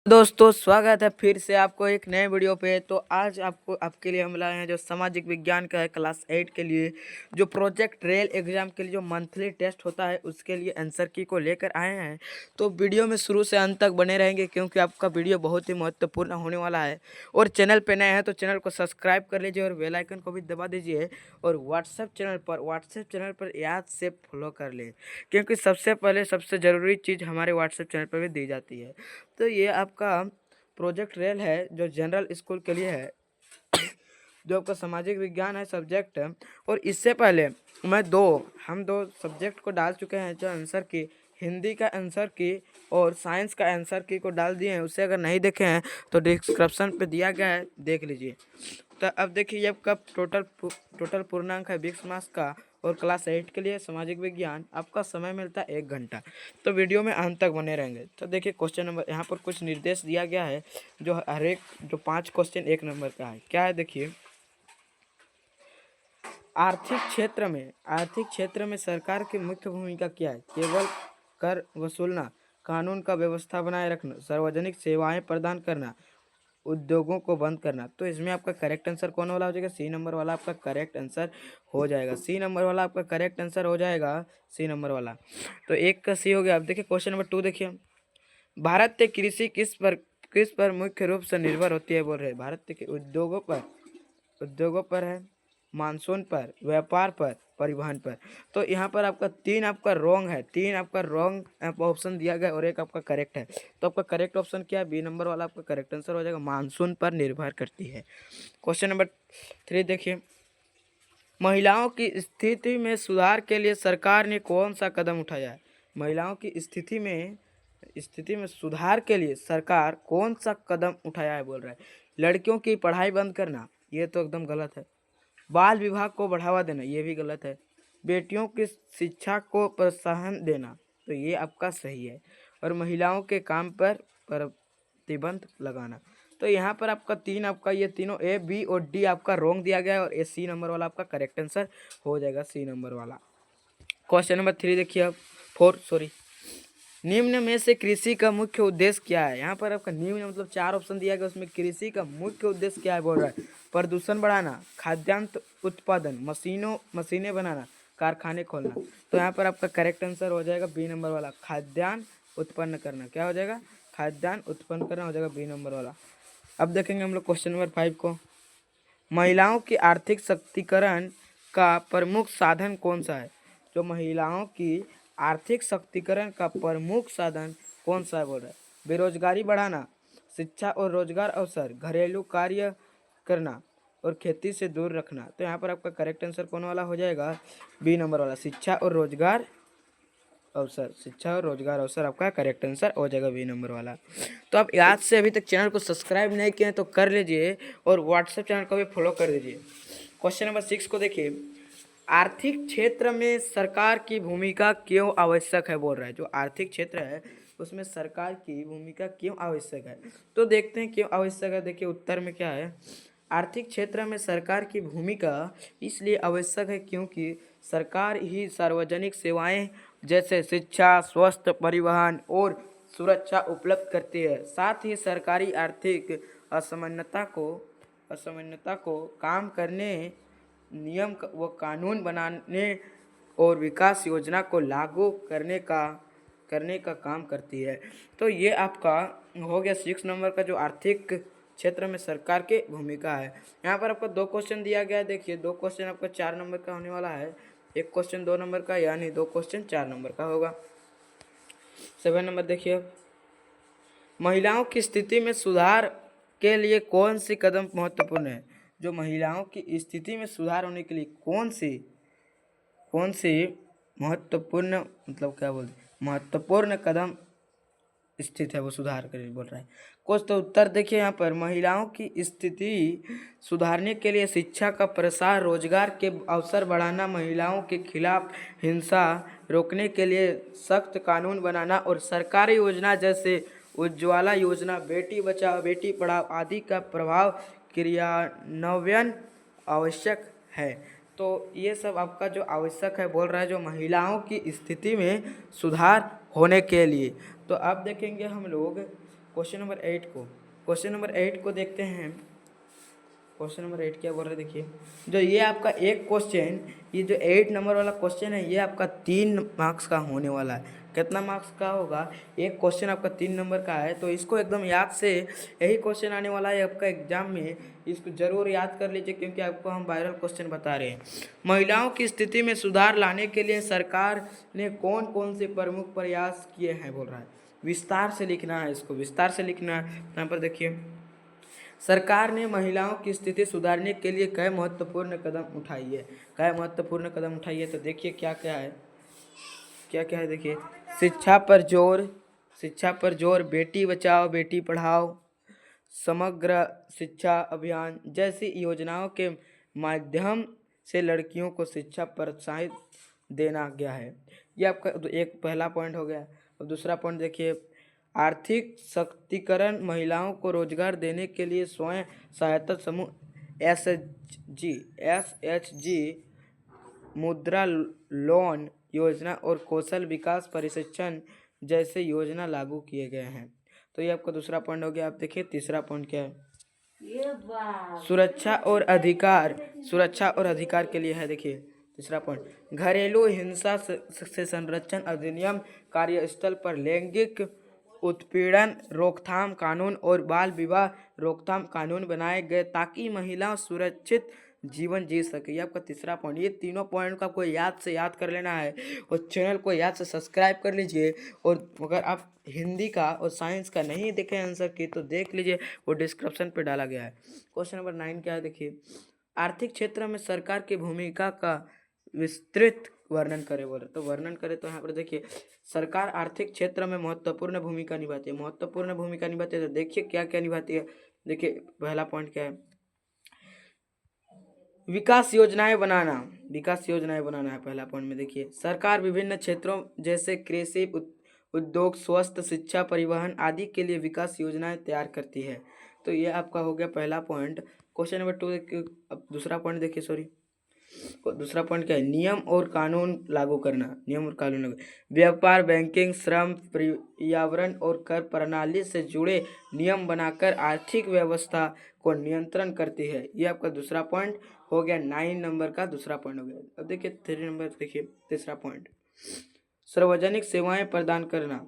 दोस्तों स्वागत है फिर से आपको एक नए वीडियो पे। तो आज आपके लिए हम लाए हैं जो सामाजिक विज्ञान का है क्लास 8 के लिए, जो प्रोजेक्ट रेल एग्जाम के लिए जो मंथली टेस्ट होता है उसके लिए आंसर की को लेकर आए हैं। तो वीडियो में शुरू से अंत तक बने रहेंगे क्योंकि आपका वीडियो बहुत ही महत्वपूर्ण होने वाला है। और चैनल पे नए हैं तो चैनल को सब्सक्राइब कर लीजिए और बेल आइकन को भी दबा दीजिए। और व्हाट्सएप चैनल पर याद से फॉलो कर ले, क्योंकि सबसे पहले सबसे ज़रूरी चीज़ हमारे व्हाट्सएप चैनल पर भी दी जाती है। तो ये आपका प्रोजेक्ट रेल है जो जनरल स्कूल के लिए है, जो आपका सामाजिक विज्ञान है सब्जेक्ट। और इससे पहले हम दो सब्जेक्ट को डाल चुके हैं, जो आंसर की हिंदी का आंसर की और साइंस का आंसर की को डाल दिए हैं। उसे अगर नहीं देखे हैं तो डिस्क्रिप्शन पे दिया गया है, देख लीजिए। तो अब देखिए आपका टोटल पूर्णांक है 20 मार्क्स का। और क्लास 8 के लिए सामाजिक विज्ञान आपका समय मिलता है 1 घंटा। तो वीडियो में अंत तक बने रहेंगे। तो देखिए क्वेश्चन नंबर यहाँ पर कुछ निर्देश दिया गया है, जो हर एक जो 5 क्वेश्चन 1 नंबर का है। क्या है देखिए, आर्थिक क्षेत्र में सरकार की मुख्य भूमिका क्या है? केवल कर वसूलना, कानून का व्यवस्था बनाए रखना, सार्वजनिक सेवाएं प्रदान करना, उद्योगों को बंद करना। तो इसमें आपका करेक्ट आंसर कौन वाला हो जाएगा? सी नंबर वाला आपका करेक्ट आंसर हो जाएगा। सी नंबर वाला आपका करेक्ट आंसर हो जाएगा, सी नंबर वाला। तो एक का सी हो गया। अब देखिए क्वेश्चन नंबर 2 देखिए, भारत की कृषि किस पर मुख्य रूप से निर्भर होती है? बोल रहे भारत के उद्योगों पर है, मानसून पर, व्यापार पर, परिवहन पर। तो यहाँ पर आपका तीन आपका रॉन्ग ऑप्शन दिया गया और एक आपका करेक्ट है। तो आपका करेक्ट ऑप्शन क्या है? बी नंबर वाला आपका करेक्ट आंसर हो जाएगा, मानसून पर निर्भर करती है। क्वेश्चन नंबर 3 देखिए, महिलाओं की स्थिति में सुधार के लिए सरकार ने कौन सा कदम उठाया है? महिलाओं की स्थिति में सुधार के लिए सरकार कौन सा कदम उठाया है? बोल रहा है लड़कियों की पढ़ाई बंद करना, ये तो एकदम गलत है। बाल विवाह को बढ़ावा देना, ये भी गलत है। बेटियों की शिक्षा को प्रोत्साहन देना, तो ये आपका सही है। और महिलाओं के काम पर प्रतिबंध लगाना। तो यहाँ पर आपका ये तीनों ए बी और डी आपका रॉन्ग दिया गया है, और ए सी नंबर वाला आपका करेक्ट आंसर हो जाएगा, सी नंबर वाला। क्वेश्चन नंबर 3 देखिए, अब 4 सॉरी, निम्न में से कृषि का मुख्य उद्देश्य क्या है? यहाँ पर आपका निम्न मतलब 4 ऑप्शन दिया गया, उसमें कृषि का मुख्य उद्देश्य क्या है? बोल रहा है प्रदूषण बढ़ाना, खाद्यान्न उत्पादन, मशीनें बनाना, कारखाने खोलना। तो यहाँ पर आपका करेक्ट आंसर हो जाएगा बी नंबर वाला, खाद्यान्न उत्पन्न करना। क्या हो जाएगा? खाद्यान्न उत्पन्न करना हो जाएगा, बी नंबर वाला। अब देखेंगे हम लोग क्वेश्चन नंबर 5 को, महिलाओं की आर्थिक शक्तिकरण का प्रमुख साधन कौन सा है? जो महिलाओं की आर्थिक शक्तिकरण का प्रमुख साधन कौन सा है? बोल रहा है बेरोजगारी बढ़ाना, शिक्षा और रोजगार अवसर, घरेलू कार्य करना और खेती से दूर रखना। तो यहाँ पर आपका करेक्ट आंसर कौन वाला हो जाएगा? बी नंबर वाला, शिक्षा और रोजगार अवसर आपका करेक्ट आंसर हो जाएगा, बी नंबर वाला। तो आप याद से अभी तक चैनल को सब्सक्राइब नहीं किए हैं तो कर लीजिए, और व्हाट्सएप चैनल को भी फॉलो कर दीजिए। क्वेश्चन नंबर 6 को देखिए, आर्थिक क्षेत्र में सरकार की भूमिका क्यों आवश्यक है? बोल रहा है जो आर्थिक क्षेत्र है उसमें सरकार की भूमिका क्यों आवश्यक है? तो देखते हैं क्यों आवश्यक है। देखिए उत्तर में क्या है, आर्थिक क्षेत्र में सरकार की भूमिका इसलिए आवश्यक है क्योंकि सरकार ही सार्वजनिक सेवाएं जैसे शिक्षा, स्वास्थ्य, परिवहन और सुरक्षा उपलब्ध करती है। साथ ही सरकारी आर्थिक असमानता को काम करने, नियम व कानून बनाने और विकास योजना को लागू करने का काम करती है। तो ये आपका हो गया 6 नंबर का, जो आर्थिक क्षेत्र में सरकार की भूमिका है। यहाँ पर आपको 2 क्वेश्चन दिया गया है। देखिए 2 क्वेश्चन आपका 4 नंबर का होने वाला है, एक क्वेश्चन 2 नंबर का, यानी 2 क्वेश्चन 4 नंबर का होगा। 7 नंबर देखिए, महिलाओं की स्थिति में सुधार के लिए कौन सी कदम महत्वपूर्ण है? जो महिलाओं की स्थिति में सुधार होने के लिए कौन सी महत्वपूर्ण मतलब क्या बोलते महत्वपूर्ण कदम स्थित है, वो सुधार कर बोल रहा है कुछ। तो उत्तर देखिए यहाँ पर, महिलाओं की स्थिति सुधारने के लिए शिक्षा का प्रसार, रोजगार के अवसर बढ़ाना, महिलाओं के खिलाफ हिंसा रोकने के लिए सख्त कानून बनाना और सरकारी योजना जैसे उज्ज्वला योजना, बेटी बचाओ बेटी पढ़ाओ आदि का प्रभाव क्रियान्वयन आवश्यक है। तो ये सब आपका जो आवश्यक है बोल रहा है, जो महिलाओं की स्थिति में सुधार होने के लिए। तो अब देखेंगे हम लोग क्वेश्चन नंबर 8 को देखते हैं। क्वेश्चन नंबर 8 क्या बोल रहे हैं, देखिए। जो ये आपका एक क्वेश्चन, ये जो 8 नंबर वाला क्वेश्चन है, ये आपका 3 मार्क्स का होने वाला है। कितना मार्क्स का होगा? एक क्वेश्चन आपका 3 नंबर का है, तो इसको एकदम याद से, यही क्वेश्चन आने वाला है आपका एग्जाम में, इसको जरूर याद कर लीजिए, क्योंकि आपको हम वायरल क्वेश्चन बता रहे हैं। महिलाओं की स्थिति में सुधार लाने के लिए सरकार ने कौन कौन से प्रमुख प्रयास किए हैं, बोल रहा है। विस्तार से लिखना है, इसको विस्तार से लिखना है। यहाँ पर देखिए, सरकार ने महिलाओं की स्थिति सुधारने के लिए कई महत्वपूर्ण कदम उठाई है। कई महत्वपूर्ण कदम उठाई है, तो देखिए क्या क्या है, क्या क्या है, देखिए। शिक्षा पर जोर, बेटी बचाओ बेटी पढ़ाओ, समग्र शिक्षा अभियान जैसी योजनाओं के माध्यम से लड़कियों को शिक्षा प्रोत्साहित देना गया है। ये आपका एक पहला पॉइंट हो गया। अब दूसरा पॉइंट देखिए, आर्थिक सशक्तिकरण, महिलाओं को रोजगार देने के लिए स्वयं सहायता समूह एस एच जी मुद्रा लोन योजना और कौशल विकास प्रशिक्षण जैसे योजना लागू किए गए हैं। तो ये आपका दूसरा पॉइंट हो गया। आप देखिए तीसरा पॉइंट क्या है, सुरक्षा और अधिकार के लिए है। देखिए तीसरा पॉइंट, घरेलू हिंसा से संरक्षण अधिनियम, कार्यस्थल पर लैंगिक उत्पीड़न रोकथाम कानून और बाल विवाह रोकथाम कानून बनाए गए ताकि महिलाएं सुरक्षित जीवन जी सके। ये आपका तीसरा पॉइंट। ये तीनों पॉइंट को आपको याद से याद कर लेना है, और चैनल को याद से सब्सक्राइब कर लीजिए। और अगर आप हिंदी का और साइंस का नहीं देखें आंसर की, तो देख लीजिए, वो डिस्क्रिप्शन पे डाला गया है। क्वेश्चन नंबर 9 क्या है, देखिए। आर्थिक क्षेत्र में सरकार की भूमिका का विस्तृत वर्णन करे, बोले तो वर्णन करे। तो यहाँ पर देखिए, सरकार आर्थिक क्षेत्र में महत्वपूर्ण भूमिका निभाती है। महत्वपूर्ण भूमिका निभाती है, तो देखिए क्या क्या निभाती है। देखिए पहला पॉइंट क्या है, विकास योजनाएं बनाना है पहला पॉइंट में। देखिए, सरकार विभिन्न क्षेत्रों जैसे कृषि, उद्योग, स्वास्थ्य, शिक्षा, परिवहन आदि के लिए विकास योजनाएं तैयार करती है। तो ये आपका हो गया पहला पॉइंट। क्वेश्चन नंबर 2 देखिए। अब दूसरा पॉइंट देखिए, दूसरा पॉइंट क्या है, नियम और कानून लागू करना। व्यापार, बैंकिंग, श्रम, पर्यावरण और कर प्रणाली से जुड़े नियम बनाकर आर्थिक व्यवस्था को नियंत्रण करती है। ये आपका दूसरा पॉइंट हो गया। 9 नंबर का दूसरा पॉइंट हो गया। अब देखिए 3 नंबर, देखिए तीसरा पॉइंट, सार्वजनिक सेवाएं प्रदान करना।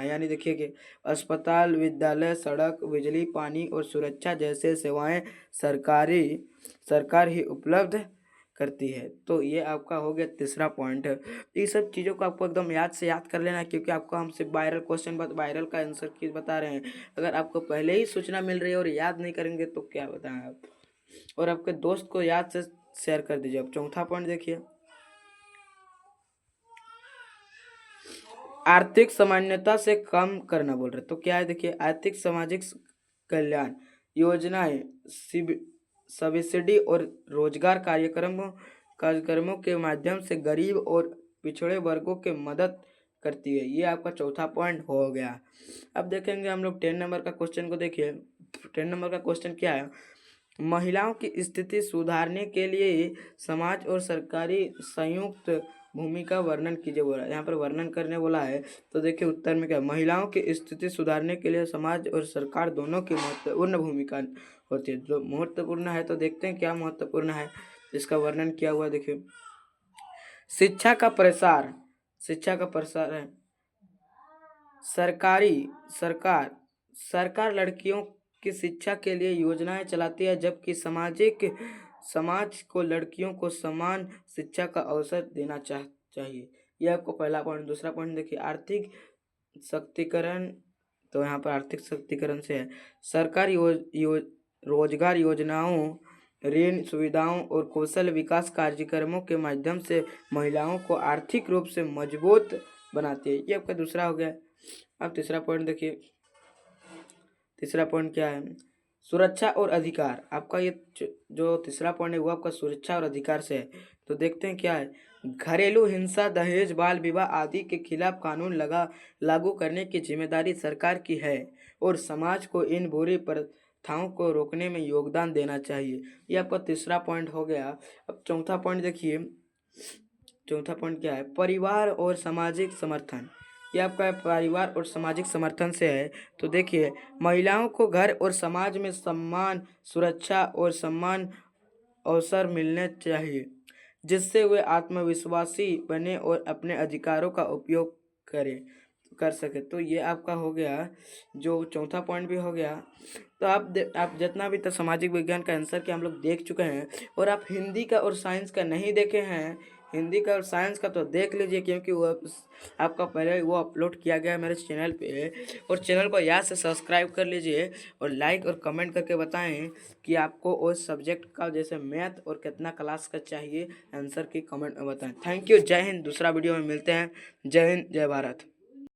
यानी देखिए कि अस्पताल, विद्यालय, सड़क, बिजली, पानी और सुरक्षा जैसे सेवाएं सरकार ही उपलब्ध करती है। तो ये आपका हो गया तीसरा पॉइंट। ये सब चीज़ों को आपको एकदम याद से याद कर लेना है, क्योंकि आपको हमसे वायरल का आंसर की बता रहे हैं। अगर आपको पहले ही सूचना मिल रही है और याद नहीं करेंगे तो क्या बताएं आप। और आपके दोस्त को याद से शेयर कर दीजिए। अब चौथा पॉइंट देखिए, आर्थिक समानता से कम करना बोल रहे। तो क्या है, देखिए, आर्थिक सामाजिक कल्याण योजनाएं, सब्सिडी और रोजगार कार्यक्रमों के माध्यम से गरीब और पिछड़े वर्गों के मदद करती है। ये आपका चौथा पॉइंट हो गया। अब देखेंगे हम लोग 10 नंबर का क्वेश्चन को। देखिए 10 नंबर का क्वेश्चन क्या है, महिलाओं की स्थिति सुधारने के लिए समाज और सरकारी संयुक्त भूमिका वर्णन कीजिए बोला है। यहाँ पर वर्णन करने बोला है, तो देखिए उत्तर में क्या, महिलाओं की स्थिति सुधारने के लिए समाज और सरकार दोनों की महत्वपूर्ण भूमिका होती है। जो महत्वपूर्ण है, तो देखते हैं क्या महत्वपूर्ण है, इसका वर्णन किया हुआ। देखिए, शिक्षा का प्रसार है। सरकार लड़कियों की शिक्षा के लिए योजनाएं चलाती है, जबकि समाज को लड़कियों को समान शिक्षा का अवसर देना चाहिए। यह आपको पहला पॉइंट। दूसरा पॉइंट देखिए, आर्थिक शक्तिकरण। तो यहाँ पर आर्थिक शक्तिकरण से है, सरकार रोजगार योजनाओं, ऋण सुविधाओं और कौशल विकास कार्यक्रमों के माध्यम से महिलाओं को आर्थिक रूप से मजबूत बनाती है। ये आपका दूसरा हो गया। अब तीसरा पॉइंट देखिए, तीसरा पॉइंट क्या है, सुरक्षा और अधिकार। आपका ये जो तीसरा पॉइंट है वो आपका सुरक्षा और अधिकार से है। तो देखते हैं क्या है, घरेलू हिंसा, दहेज, बाल विवाह आदि के खिलाफ कानून लागू करने की जिम्मेदारी सरकार की है और समाज को इन बुरी प्रथाओं को रोकने में योगदान देना चाहिए। ये आपका तीसरा पॉइंट हो गया। अब चौथा पॉइंट देखिए, चौथा पॉइंट क्या है, परिवार और सामाजिक समर्थन। ये आपका परिवार और सामाजिक समर्थन से है। तो देखिए, महिलाओं को घर और समाज में सम्मान, सुरक्षा और सम्मान अवसर मिलने चाहिए, जिससे वे आत्मविश्वासी बने और अपने अधिकारों का उपयोग करें कर सके। तो ये आपका हो गया, जो चौथा पॉइंट भी हो गया। तो आप जितना भी तो सामाजिक विज्ञान का आंसर कि हम लोग देख चुके हैं, और आप हिंदी का और साइंस का नहीं देखे हैं, हिंदी का और साइंस का तो देख लीजिए, क्योंकि वो आपका पहले वो अपलोड किया गया है मेरे चैनल पे। और चैनल को याद से सब्सक्राइब कर लीजिए और लाइक और कमेंट करके बताएं कि आपको उस सब्जेक्ट का जैसे मैथ और कितना क्लास का चाहिए आंसर की कमेंट में बताएं। थैंक यू, जय हिंद। दूसरा वीडियो में मिलते हैं। जय हिंद, जय भारत।